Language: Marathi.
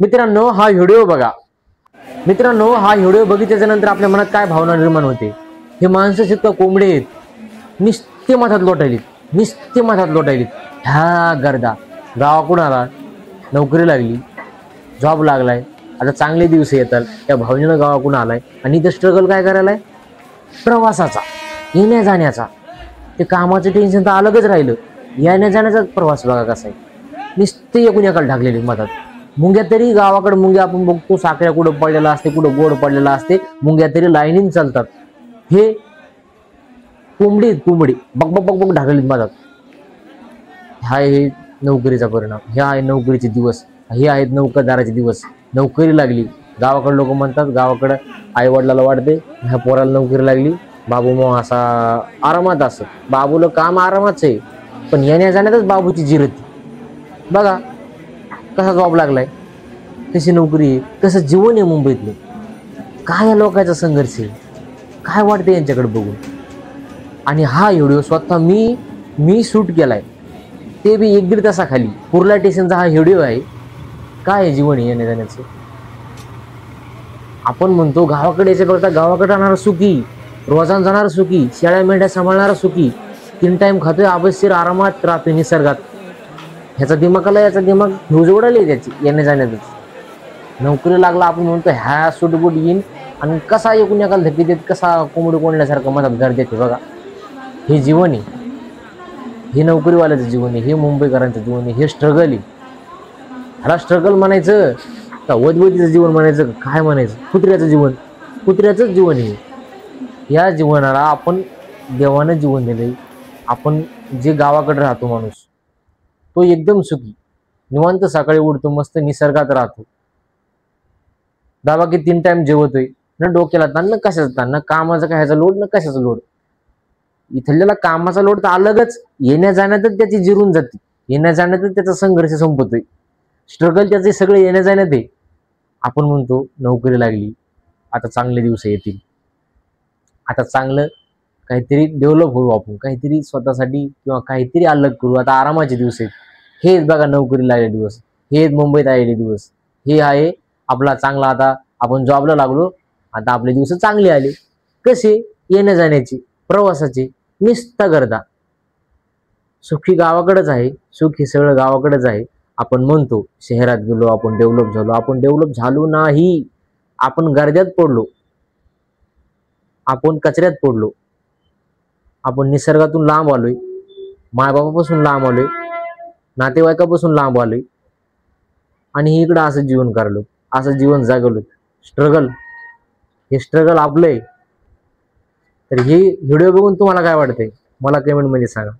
मित्रांनो हा व्हिडिओ बघा। मित्रांनो हा व्हिडिओ बघितल्याच्या नंतर आपल्या मनात काय भावना निर्माण होते। हे माणसं शेतका कोंबडे आहेत, निस्ते माथात लोटायलीत, निस्ते माथात लोटायलीत। ह्या गर्दा गावाकडून आला, नोकरी लागली, जॉब लागलाय, आता चांगले दिवस येतात, त्या भावनेनं गावाकडून आलाय आणि इथं स्ट्रगल काय करायलाय, प्रवासाचा, येण्या जाण्याचा। ते कामाचं टेन्शन तर अलगच राहिलं, येण्या जाण्याचा प्रवास बघा कसा आहे। निस्ते एकूण एकाला ढाकलेले मधात। मुंग्या तरी गावाकडे मुंग्या आपण बघतो, साखळ्या कुठं पडलेला असते, कुठं गोड पडलेला असते, मुंग्या तरी लाईनीन चालतात। हे कोंबडी बक बक बक बक ढाकलेली मधात। हा आहे नोकरीचा परिणाम, हे आहे नोकरीचे दिवस, हे आहेत नोकरदाराचे दिवस। नोकरी लागली, गावाकडे लोक म्हणतात, गावाकडे आई वडिलाला वाटते ह्या पोराला नोकरी लागली, बाबू मग असा आरामात असत। बाबूला काम आरामाच आहे, पण येण्या जाण्यातच बाबूची जिरती। बघा कसा जॉब लागलाय, कशी नोकरी आहे, कसं जीवन आहे मुंबईतलं। काय या लोकांचा संघर्ष आहे, काय वाटते यांच्याकडे बघून। आणि हा व्हिडिओ स्वतः मी शूट केलाय, ते बी 1-1.5 तासाखाली। कुर्ला स्टेशनचा हा व्हिडिओ आहे। काय आहे जीवन येण्या जाण्याचं। आपण म्हणतो गावाकडे याच्या करता गावाकडे राहणारा सुखी, रोजान जाणार सुखी, शेळ्या मेंढ्या सांभाळणारा सुखी, 3 टाइम खातोय, अवश्य आरामात राहतोय निसर्गात। ह्याचा दिमाग ह्यूज उडाली त्याची येण्या जाण्यातच। नोकरी लागला आपण म्हणतो ह्या सुटबुट येईन आणि कसा एकूण एकाला धक्के देत, कसा कोंबडी कोंडल्यासारखं मधात घर देते बघा। हे जीवन आहे, हे नोकरीवाल्याचं जीवन आहे, हे मुंबईकरांचं जीवन आहे, हे स्ट्रगल आहे। ह्याला स्ट्रगल म्हणायचं का वदवदीचं जीवन म्हणायचं, काय म्हणायचं, कुत्र्याचं जीवन, कुत्र्याचंच जीवन आहे। या जीवनाला आपण देवानं जीवन दिलंय। आपण जे गावाकडे राहतो माणूस, तो एकदम सुखी, निवांत सकाळी उठतो, मस्त निसर्गात राहतो, दाबा की 3 टाइम जेवतोय, न डोक्याला ताण, न कशाचा ताण, न कामाचा काय ह्याचा लोड, न कशाचा लोड। इथल्याला कामाचा लोड तर अलगच, येण्या जाण्यातच त्याची जिरून जाते, येण्या जाण्यातच त्याचा संघर्ष संपतोय। स्ट्रगल त्याचे सगळे येण्या जाण्यात आहे। आपण म्हणतो नोकरी लागली, आता चांगले दिवस येतील, आता चांगलं काहीतरी डेव्हलप होऊ, आपण काहीतरी स्वतःसाठी किंवा काहीतरी अलग करू, आता आरामाचे दिवस आहेत। हेच बघा नोकरी लागले दिवस, हेच मुंबईत आलेले दिवस, हे आहे आपला चांगला। आता आपण जॉबला लागलो, आता आपले दिवस चांगले आले। कसे, येण्या जाण्याचे, प्रवासाचे, निस्ता गर्दा। सुखी गावाकडेच आहे, सुख हे सगळं गावाकडेच आहे। आपण म्हणतो शहरात गेलो आपण डेव्हलप झालो, आपण डेव्हलप झालो नाही, आपण गर्द्यात पडलो, आपण कचऱ्यात पडलो, आपण निसर्गातून लांब आलोय, मायबापापासून लांब आलोय, नातेवाईकापासून लांब आलोय, आणि इकडं असं जीवन करलो, असं जीवन जगलो। स्ट्रगल, हे स्ट्रगल आपलंय। तर हे व्हिडिओ बघून तुम्हाला काय वाटतंय मला कमेंट मध्ये सांगा।